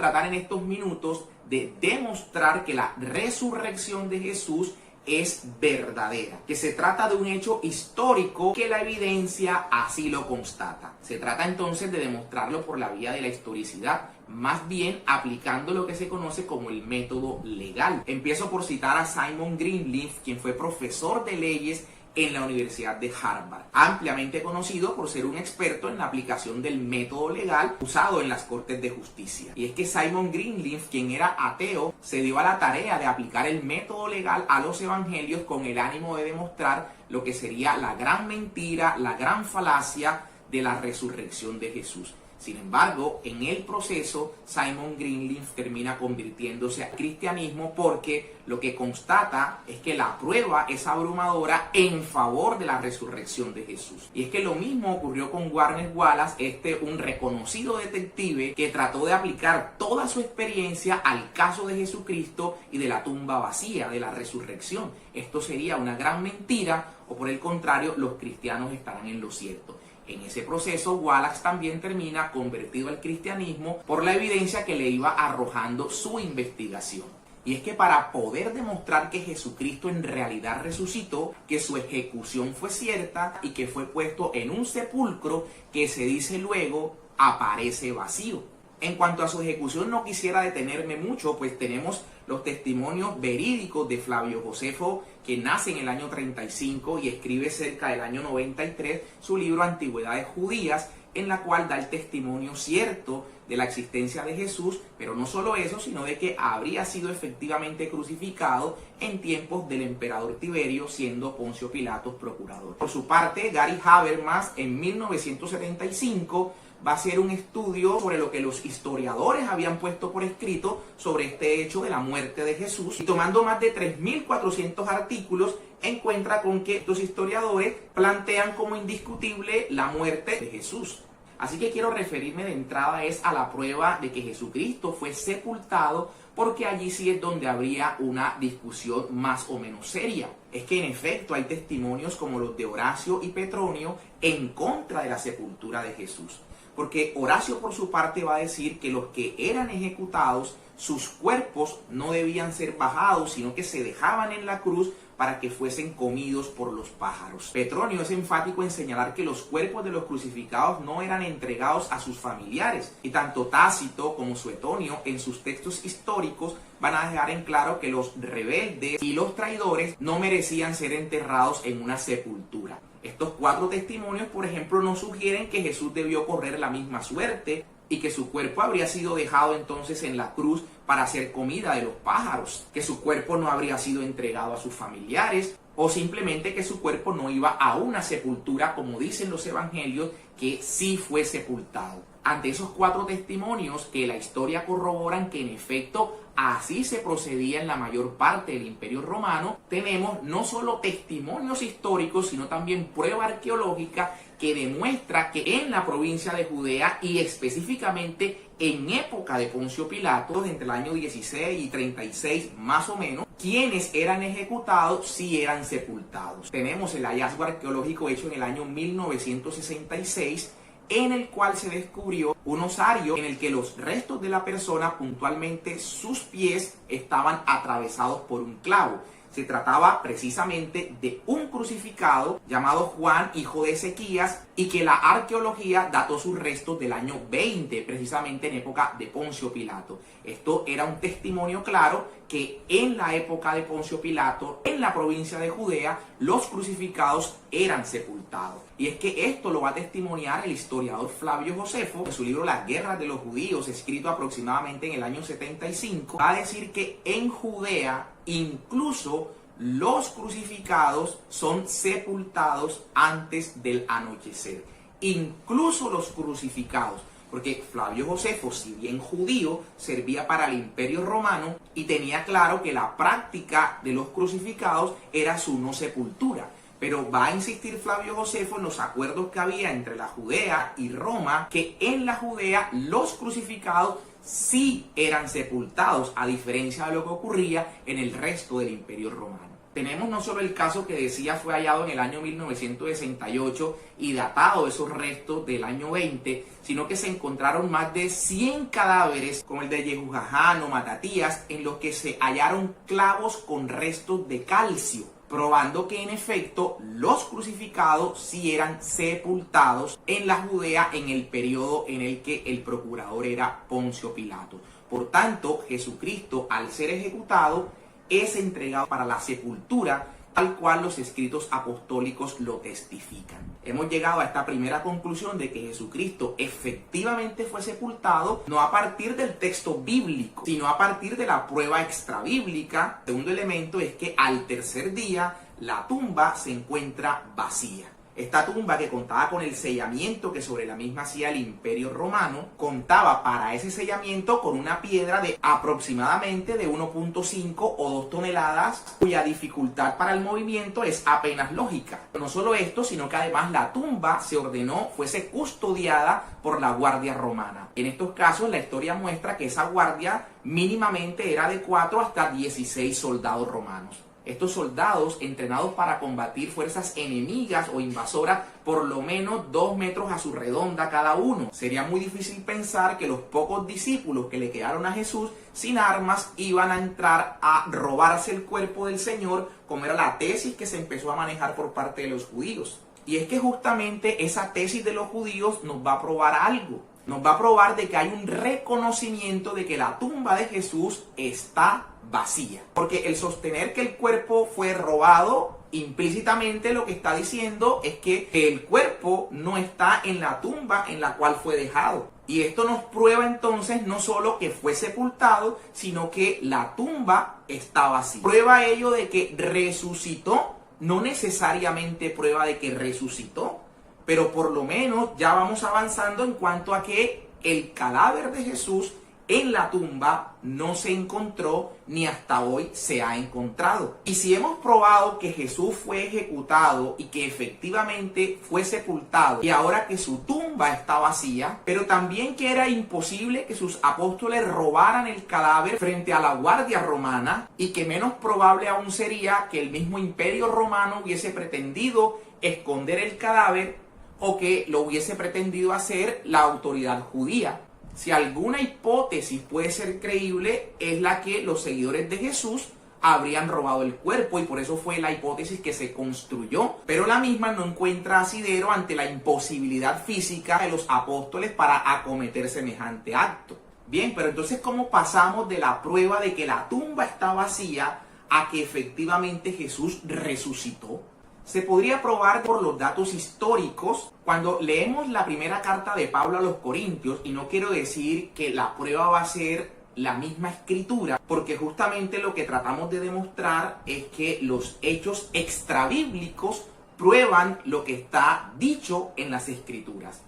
tratar en estos minutos de demostrar que la resurrección de Jesús es verdadera, que se trata de un hecho histórico que la evidencia así lo constata. Se trata entonces de demostrarlo por la vía de la historicidad, más bien aplicando lo que se conoce como el método legal. Empiezo por citar a Simon Greenleaf, quien fue profesor de leyes en la Universidad de Harvard, ampliamente conocido por ser un experto en la aplicación del método legal usado en las Cortes de Justicia. Y es que Simon Greenleaf, quien era ateo, se dio a la tarea de aplicar el método legal a los evangelios con el ánimo de demostrar lo que sería la gran mentira, la gran falacia de la resurrección de Jesús. Sin embargo, en el proceso, Simon Greenleaf termina convirtiéndose al cristianismo porque lo que constata es que la prueba es abrumadora en favor de la resurrección de Jesús. Y es que lo mismo ocurrió con Warner Wallace, un reconocido detective que trató de aplicar toda su experiencia al caso de Jesucristo y de la tumba vacía, de la resurrección. Esto sería una gran mentira, o por el contrario, los cristianos estarán en lo cierto. En ese proceso, Wallace también termina convertido al cristianismo por la evidencia que le iba arrojando su investigación. Y es que para poder demostrar que Jesucristo en realidad resucitó, que su ejecución fue cierta y que fue puesto en un sepulcro que se dice luego aparece vacío. En cuanto a su ejecución no quisiera detenerme mucho, pues tenemos los testimonios verídicos de Flavio Josefo, que nace en el año 35 y escribe cerca del año 93 su libro Antigüedades Judías, en la cual da el testimonio cierto de la existencia de Jesús, pero no solo eso, sino de que habría sido efectivamente crucificado en tiempos del emperador Tiberio, siendo Poncio Pilatos procurador. Por su parte, Gary Habermas, en 1975, va a hacer un estudio sobre lo que los historiadores habían puesto por escrito sobre este hecho de la muerte de Jesús, y tomando más de 3.400 artículos, encuentra con que estos historiadores plantean como indiscutible la muerte de Jesús. Así que quiero referirme de entrada a la prueba de que Jesucristo fue sepultado, porque allí sí es donde habría una discusión más o menos seria. Es que en efecto hay testimonios como los de Horacio y Petronio en contra de la sepultura de Jesús. Porque Horacio por su parte va a decir que los que eran ejecutados, sus cuerpos no debían ser bajados, sino que se dejaban en la cruz para que fuesen comidos por los pájaros. Petronio es enfático en señalar que los cuerpos de los crucificados no eran entregados a sus familiares, y tanto Tácito como Suetonio en sus textos históricos van a dejar en claro que los rebeldes y los traidores no merecían ser enterrados en una sepultura. Estos 4 testimonios, por ejemplo, nos sugieren que Jesús debió correr la misma suerte y que su cuerpo habría sido dejado entonces en la cruz para ser comida de los pájaros, que su cuerpo no habría sido entregado a sus familiares, o simplemente que su cuerpo no iba a una sepultura, como dicen los evangelios, que sí fue sepultado. Ante esos 4 testimonios que la historia corroboran que en efecto así se procedía en la mayor parte del Imperio Romano, tenemos no solo testimonios históricos, sino también prueba arqueológica que demuestra que en la provincia de Judea, y específicamente en época de Poncio Pilato, entre el año 16 y 36 más o menos, quienes eran ejecutados sí eran sepultados. Tenemos el hallazgo arqueológico hecho en el año 1966, en el cual se descubrió un osario en el que los restos de la persona, puntualmente sus pies, estaban atravesados por un clavo. Se trataba precisamente de un crucificado llamado Juan, hijo de Ezequías, y que la arqueología dató sus restos del año 20, precisamente en época de Poncio Pilato. Esto era un testimonio claro que en la época de Poncio Pilato, en la provincia de Judea, los crucificados eran sepultados. Y es que esto lo va a testimoniar el historiador Flavio Josefo en su libro Las Guerras de los Judíos, escrito aproximadamente en el año 75. Va a decir que en Judea incluso los crucificados son sepultados antes del anochecer. Incluso los crucificados. Porque Flavio Josefo, si bien judío, servía para el Imperio Romano y tenía claro que la práctica de los crucificados era su no sepultura. Pero va a insistir Flavio Josefo en los acuerdos que había entre la Judea y Roma, que en la Judea los crucificados sí eran sepultados, a diferencia de lo que ocurría en el resto del Imperio Romano. Tenemos no solo el caso que decía fue hallado en el año 1968 y datado esos restos del año 20, sino que se encontraron más de 100 cadáveres, como el de Yehujaján o Matatías, en los que se hallaron clavos con restos de calcio, probando que en efecto los crucificados sí eran sepultados en la Judea en el periodo en el que el procurador era Poncio Pilato. Por tanto, Jesucristo, al ser ejecutado, es entregado para la sepultura, tal cual los escritos apostólicos lo testifican. Hemos llegado a esta primera conclusión de que Jesucristo efectivamente fue sepultado, no a partir del texto bíblico, sino a partir de la prueba extrabíblica. El segundo elemento es que al tercer día la tumba se encuentra vacía. Esta tumba, que contaba con el sellamiento que sobre la misma hacía el Imperio Romano, contaba para ese sellamiento con una piedra de aproximadamente de 1.5 o 2 toneladas, cuya dificultad para el movimiento es apenas lógica. No solo esto, sino que además la tumba se ordenó fuese custodiada por la Guardia Romana. En estos casos, la historia muestra que esa guardia mínimamente era de 4 hasta 16 soldados romanos. Estos soldados, entrenados para combatir fuerzas enemigas o invasoras, por lo menos 2 metros a su redonda cada uno. Sería muy difícil pensar que los pocos discípulos que le quedaron a Jesús sin armas iban a entrar a robarse el cuerpo del Señor, como era la tesis que se empezó a manejar por parte de los judíos. Y es que justamente esa tesis de los judíos nos va a probar algo. Nos va a probar de que hay un reconocimiento de que la tumba de Jesús está vacía. Porque el sostener que el cuerpo fue robado, implícitamente lo que está diciendo es que el cuerpo no está en la tumba en la cual fue dejado. Y esto nos prueba entonces no solo que fue sepultado, sino que la tumba está vacía. Prueba ello de que resucitó, no necesariamente prueba de que resucitó, pero por lo menos ya vamos avanzando en cuanto a que el cadáver de Jesús en la tumba no se encontró ni hasta hoy se ha encontrado. Y si hemos probado que Jesús fue ejecutado y que efectivamente fue sepultado y ahora que su tumba está vacía, pero también que era imposible que sus apóstoles robaran el cadáver frente a la guardia romana, y que menos probable aún sería que el mismo Imperio Romano hubiese pretendido esconder el cadáver o que lo hubiese pretendido hacer la autoridad judía. Si alguna hipótesis puede ser creíble, es la que los seguidores de Jesús habrían robado el cuerpo, y por eso fue la hipótesis que se construyó, pero la misma no encuentra asidero ante la imposibilidad física de los apóstoles para acometer semejante acto. Bien, pero entonces, ¿cómo pasamos de la prueba de que la tumba está vacía a que efectivamente Jesús resucitó? Se podría probar por los datos históricos. Cuando leemos la primera carta de Pablo a los Corintios, y no quiero decir que la prueba va a ser la misma escritura, porque justamente lo que tratamos de demostrar es que los hechos extrabíblicos prueban lo que está dicho en las escrituras.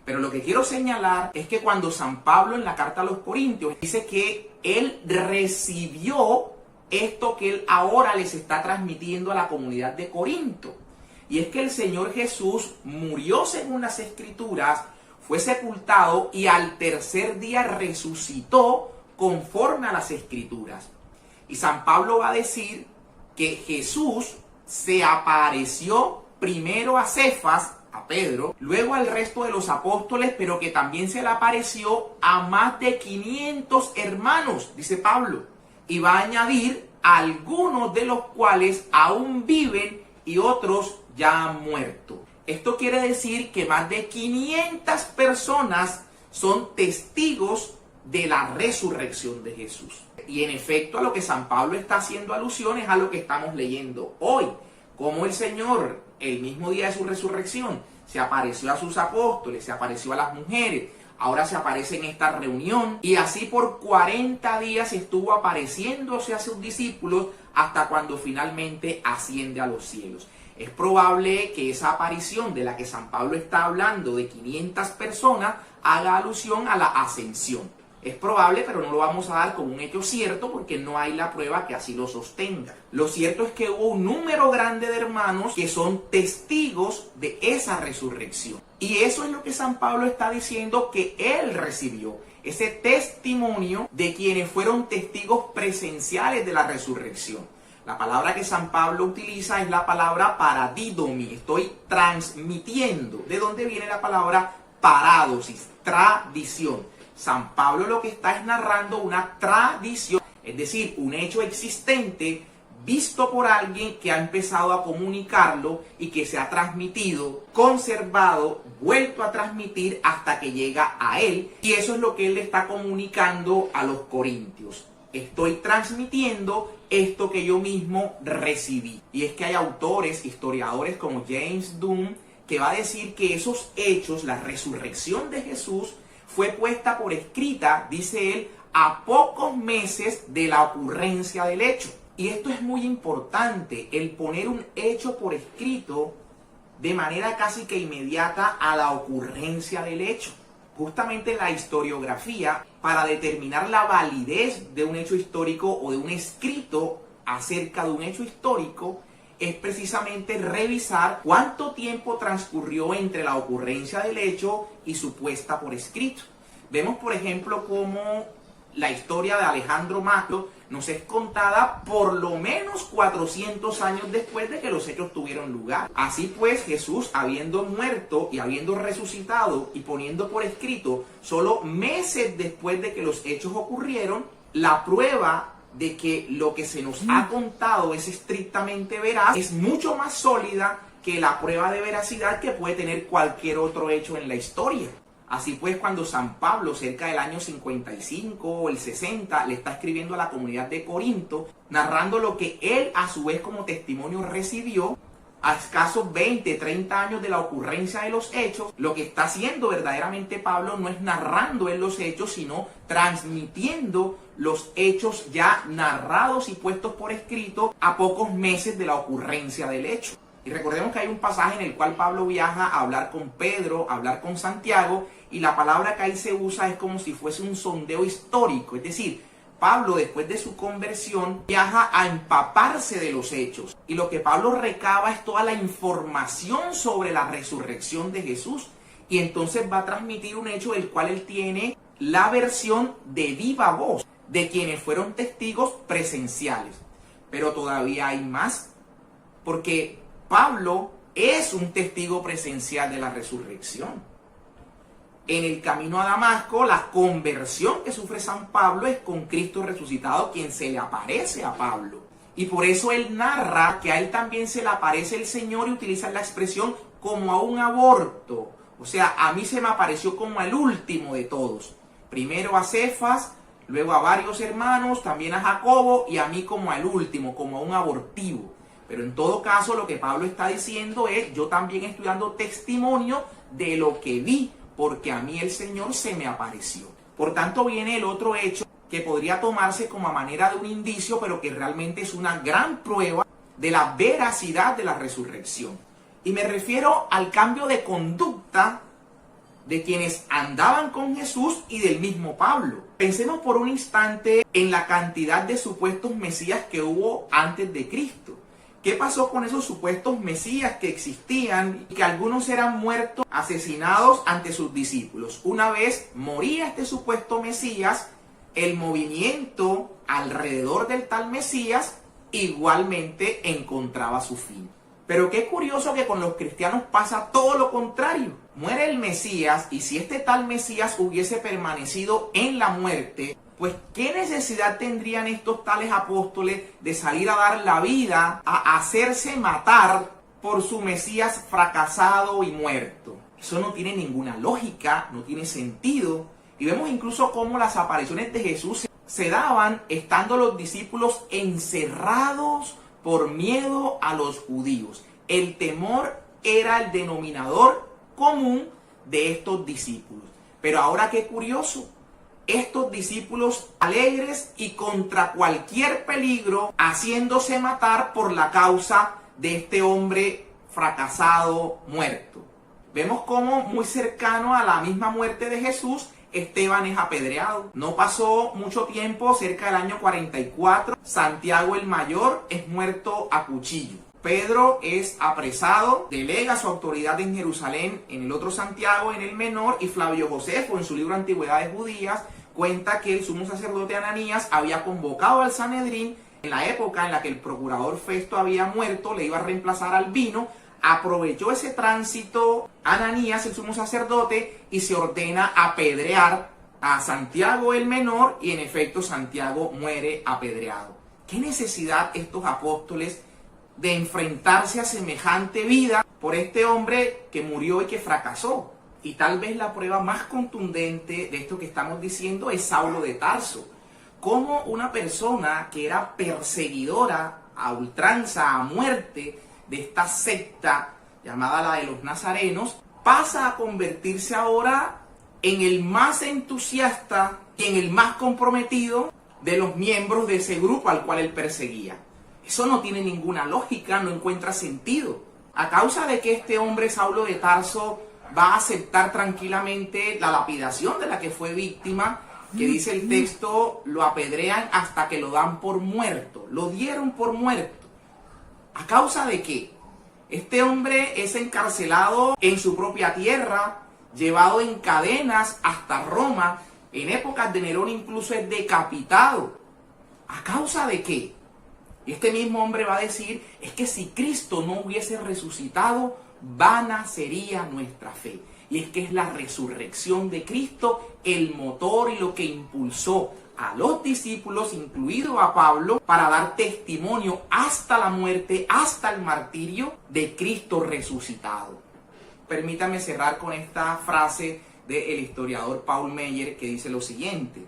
Pero lo que quiero señalar es que cuando San Pablo en la carta a los Corintios dice que él recibió esto que él ahora les está transmitiendo a la comunidad de Corinto, y es que el Señor Jesús murió según las escrituras, fue sepultado y al tercer día resucitó conforme a las escrituras. Y San Pablo va a decir que Jesús se apareció primero a Cefas, a Pedro, luego al resto de los apóstoles, pero que también se le apareció a más de 500 hermanos, dice Pablo. Y va a añadir algunos de los cuales aún viven y otros ya han muerto. Esto quiere decir que más de 500 personas son testigos de la resurrección de Jesús. Y en efecto, a lo que San Pablo está haciendo alusión es a lo que estamos leyendo hoy. Como el Señor, el mismo día de su resurrección, se apareció a sus apóstoles, se apareció a las mujeres, ahora se aparece en esta reunión, y así por 40 días estuvo apareciéndose a sus discípulos hasta cuando finalmente asciende a los cielos. Es probable que esa aparición de la que San Pablo está hablando de 500 personas haga alusión a la ascensión. Es probable, pero no lo vamos a dar como un hecho cierto porque no hay la prueba que así lo sostenga. Lo cierto es que hubo un número grande de hermanos que son testigos de esa resurrección. Y eso es lo que San Pablo está diciendo que él recibió. Ese testimonio de quienes fueron testigos presenciales de la resurrección. La palabra que San Pablo utiliza es la palabra paradidomi. Estoy transmitiendo. ¿De dónde viene la palabra paradosis? Tradición. San Pablo lo que está es narrando una tradición, es decir, un hecho existente visto por alguien que ha empezado a comunicarlo y que se ha transmitido, conservado, vuelto a transmitir hasta que llega a él. Y eso es lo que él le está comunicando a los corintios. Estoy transmitiendo esto que yo mismo recibí. Y es que hay autores, historiadores como James Dunn, que va a decir que esos hechos, la resurrección de Jesús, fue puesta por escrita, dice él, a pocos meses de la ocurrencia del hecho. Y esto es muy importante, el poner un hecho por escrito de manera casi que inmediata a la ocurrencia del hecho. Justamente la historiografía, para determinar la validez de un hecho histórico o de un escrito acerca de un hecho histórico, es precisamente revisar cuánto tiempo transcurrió entre la ocurrencia del hecho y su puesta por escrito. Vemos, por ejemplo, cómo la historia de Alejandro Magno nos es contada por lo menos 400 años después de que los hechos tuvieron lugar. Así pues, Jesús, habiendo muerto y habiendo resucitado y poniendo por escrito solo meses después de que los hechos ocurrieron, la prueba de que lo que se nos ha contado es estrictamente veraz es mucho más sólida que la prueba de veracidad que puede tener cualquier otro hecho en la historia. Así pues, cuando San Pablo, cerca del año 55 o el 60, le está escribiendo a la comunidad de Corinto, narrando lo que él a su vez como testimonio recibió, a escasos 20, 30 años de la ocurrencia de los hechos, lo que está haciendo verdaderamente Pablo no es narrando él los hechos, sino transmitiendo los hechos ya narrados y puestos por escrito a pocos meses de la ocurrencia del hecho. Y recordemos que hay un pasaje en el cual Pablo viaja a hablar con Pedro, a hablar con Santiago, y la palabra que ahí se usa es como si fuese un sondeo histórico. Es decir, Pablo, después de su conversión, viaja a empaparse de los hechos. Y lo que Pablo recaba es toda la información sobre la resurrección de Jesús. Y entonces va a transmitir un hecho del cual él tiene la versión de viva voz de quienes fueron testigos presenciales. Pero todavía hay más, porque Pablo es un testigo presencial de la resurrección. En el camino a Damasco, la conversión que sufre San Pablo es con Cristo resucitado, quien se le aparece a Pablo. Y por eso él narra que a él también se le aparece el Señor y utiliza la expresión como a un aborto. O sea, a mí se me apareció como al último de todos. Primero a Cefas, luego a varios hermanos, también a Jacobo y a mí como al último, como a un abortivo. Pero en todo caso lo que Pablo está diciendo es, yo también estoy dando testimonio de lo que vi, porque a mí el Señor se me apareció. Por tanto viene el otro hecho que podría tomarse como a manera de un indicio, pero que realmente es una gran prueba de la veracidad de la resurrección. Y me refiero al cambio de conducta de quienes andaban con Jesús y del mismo Pablo. Pensemos por un instante en la cantidad de supuestos mesías que hubo antes de Cristo. ¿Qué pasó con esos supuestos mesías que existían y que algunos eran muertos, asesinados ante sus discípulos? Una vez moría este supuesto mesías, el movimiento alrededor del tal mesías igualmente encontraba su fin. Pero qué curioso que con los cristianos pasa todo lo contrario. Muere el Mesías y si este tal Mesías hubiese permanecido en la muerte, pues ¿qué necesidad tendrían estos tales apóstoles de salir a dar la vida, a hacerse matar por su Mesías fracasado y muerto? Eso no tiene ninguna lógica, no tiene sentido. Y vemos incluso cómo las apariciones de Jesús se daban estando los discípulos encerrados por miedo a los judíos. El temor era el denominador común de estos discípulos. Pero ahora qué curioso, estos discípulos alegres y contra cualquier peligro, haciéndose matar por la causa de este hombre fracasado, muerto. Vemos cómo muy cercano a la misma muerte de Jesús, Esteban es apedreado. No pasó mucho tiempo, cerca del año 44, Santiago el mayor es muerto a cuchillo. Pedro es apresado, delega su autoridad en Jerusalén en el otro Santiago, en el menor, y Flavio Josefo en su libro Antigüedades Judías cuenta que el sumo sacerdote Ananías había convocado al Sanedrín En la época en la que el procurador Festo había muerto, le iba a reemplazar al vino, aprovechó ese tránsito Ananías, el sumo sacerdote, y se ordena apedrear a Santiago el menor, y en efecto Santiago muere apedreado. ¿Qué necesidad estos apóstoles de enfrentarse a semejante vida por este hombre que murió y que fracasó? Y tal vez la prueba más contundente de esto que estamos diciendo es Saulo de Tarso. Cómo una persona que era perseguidora a ultranza, a muerte, de esta secta llamada la de los nazarenos, pasa a convertirse ahora en el más entusiasta y en el más comprometido de los miembros de ese grupo al cual él perseguía. Eso no tiene ninguna lógica, no encuentra sentido. A causa de que este hombre, Saulo de Tarso, va a aceptar tranquilamente la lapidación de la que fue víctima, que dice el texto, lo apedrean hasta que lo dan por muerto, lo dieron por muerto. ¿A causa de qué? Este hombre es encarcelado en su propia tierra, llevado en cadenas hasta Roma, en épocas de Nerón incluso es decapitado. ¿A causa de qué? Y este mismo hombre va a decir, es que si Cristo no hubiese resucitado, vana sería nuestra fe. Y es que es la resurrección de Cristo el motor y lo que impulsó a los discípulos, incluido a Pablo, para dar testimonio hasta la muerte, hasta el martirio de Cristo resucitado. Permítame cerrar con esta frase del historiador Paul Meyer, que dice lo siguiente: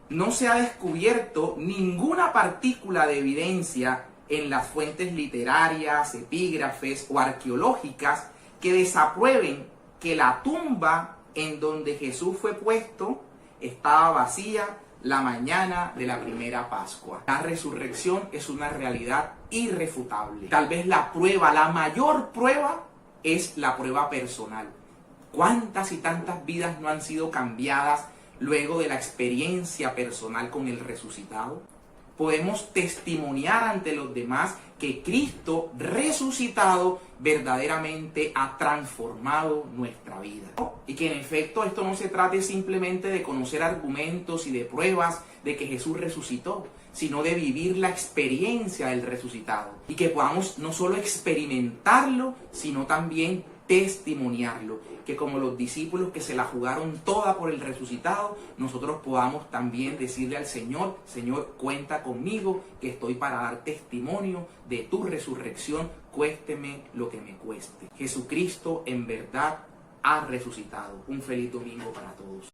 no se ha descubierto ninguna partícula de evidencia en las fuentes literarias, epígrafes o arqueológicas que desaprueben que la tumba en donde Jesús fue puesto estaba vacía la mañana de la primera Pascua. La resurrección es una realidad irrefutable. Tal vez la prueba, la mayor prueba, es la prueba personal. ¿Cuántas y tantas vidas no han sido cambiadas luego de la experiencia personal con el resucitado? Podemos testimoniar ante los demás que Cristo resucitado verdaderamente ha transformado nuestra vida. Y que en efecto esto no se trate simplemente de conocer argumentos y de pruebas de que Jesús resucitó, sino de vivir la experiencia del resucitado. Y que podamos no solo experimentarlo, sino también testimoniarlo. Que como los discípulos que se la jugaron toda por el resucitado, nosotros podamos también decirle al Señor: Señor, cuenta conmigo, que estoy para dar testimonio de tu resurrección, cuésteme lo que me cueste. Jesucristo en verdad ha resucitado. Un feliz domingo para todos.